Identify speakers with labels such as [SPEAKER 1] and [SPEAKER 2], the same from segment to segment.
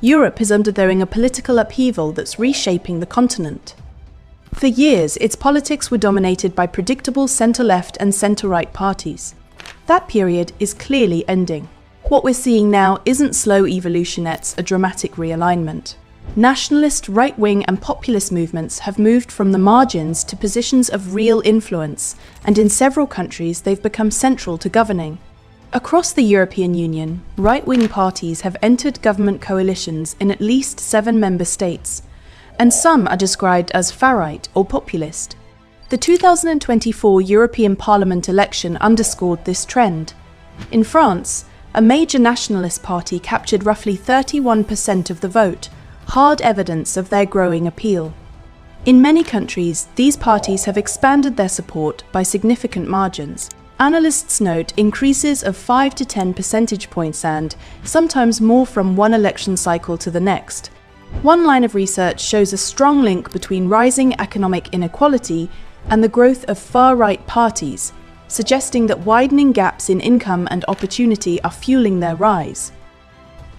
[SPEAKER 1] Europe is undergoing a political upheaval that's reshaping the continent. For years, its politics were dominated by predictable centre-left and centre-right parties. That period is clearly ending. What we're seeing now isn't slow evolution, it's a dramatic realignment. Nationalist, right-wing and populist movements have moved from the margins to positions of real influence, and in several countries they've become central to governing. Across the European Union, right-wing parties have entered government coalitions in at least 7 member states, and some are described as far-right or populist. The 2024 European Parliament election underscored this trend. In France, a major nationalist party captured roughly 31% of the vote, hard evidence of their growing appeal. In many countries, these parties have expanded their support by significant margins. Analysts note increases of 5 to 10 percentage points and sometimes more from one election cycle to the next. One line of research shows a strong link between rising economic inequality and the growth of far-right parties, suggesting that widening gaps in income and opportunity are fueling their rise.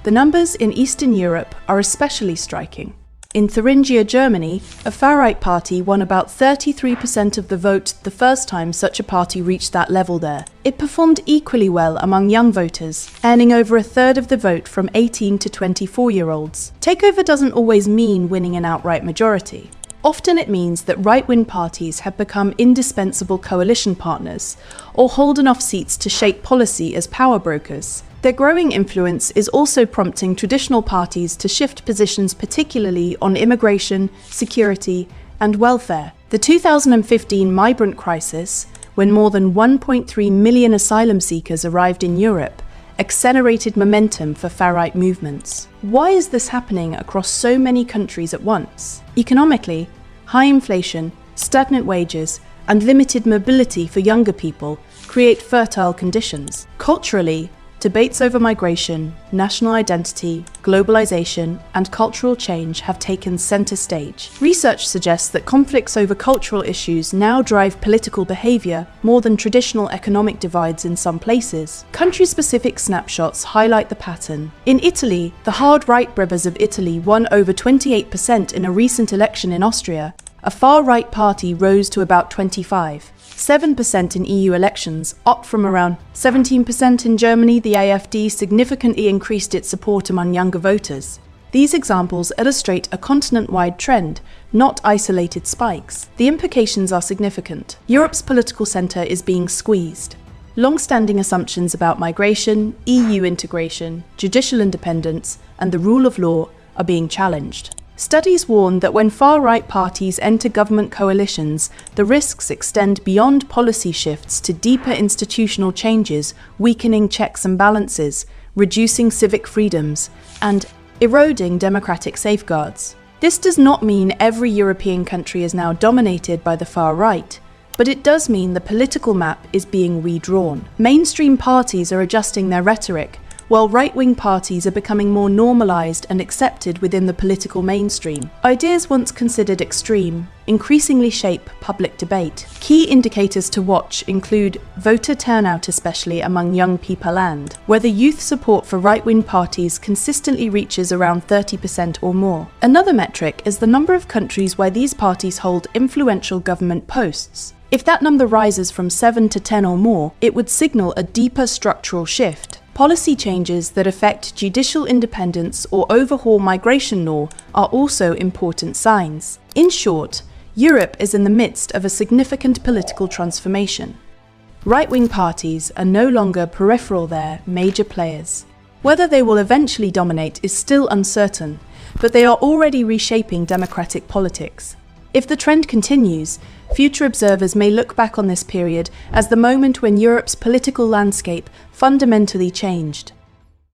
[SPEAKER 1] The numbers in Eastern Europe are especially striking. In Thuringia, Germany, a far-right party won about 33% of the vote the first time such a party reached that level there. It performed equally well among young voters, earning over a third of the vote from 18 to 24-year-olds. Takeover doesn't always mean winning an outright majority. Often it means that right-wing parties have become indispensable coalition partners, or hold enough seats to shape policy as power brokers. Their growing influence is also prompting traditional parties to shift positions, particularly on immigration, security, and welfare. The 2015 migrant crisis, when more than 1.3 million asylum seekers arrived in Europe, accelerated momentum for far-right movements. Why is this happening across so many countries at once? Economically, high inflation, stagnant wages, and limited mobility for younger people create fertile conditions. Culturally, debates over migration, national identity, globalization, and cultural change have taken center stage. Research suggests that conflicts over cultural issues now drive political behavior more than traditional economic divides in some places. Country-specific snapshots highlight the pattern. In Italy, the hard-right Brothers of Italy won over 28% in a recent election in Austria. A far-right party rose to about 7% in EU elections, up from around 17% in Germany. The AfD significantly increased its support among younger voters. These examples illustrate a continent-wide trend, not isolated spikes. The implications are significant. Europe's political centre is being squeezed. Long-standing assumptions about migration, EU integration, judicial independence, and the rule of law are being challenged. Studies warn that when far-right parties enter government coalitions, the risks extend beyond policy shifts to deeper institutional changes, weakening checks and balances, reducing civic freedoms, and eroding democratic safeguards. This does not mean every European country is now dominated by the far right, but it does mean the political map is being redrawn. Mainstream parties are adjusting their rhetoric, while right-wing parties are becoming more normalized and accepted within the political mainstream. Ideas once considered extreme increasingly shape public debate. Key indicators to watch include voter turnout, especially among young people, and whether youth support for right-wing parties consistently reaches around 30% or more. Another metric is the number of countries where these parties hold influential government posts. If that number rises from 7 to 10 or more, it would signal a deeper structural shift. Policy changes that affect judicial independence or overhaul migration law are also important signs. In short, Europe is in the midst of a significant political transformation. Right-wing parties are no longer peripheral, they're major players. Whether they will eventually dominate is still uncertain, but they are already reshaping democratic politics. If the trend continues, future observers may look back on this period as the moment when Europe's political landscape fundamentally changed.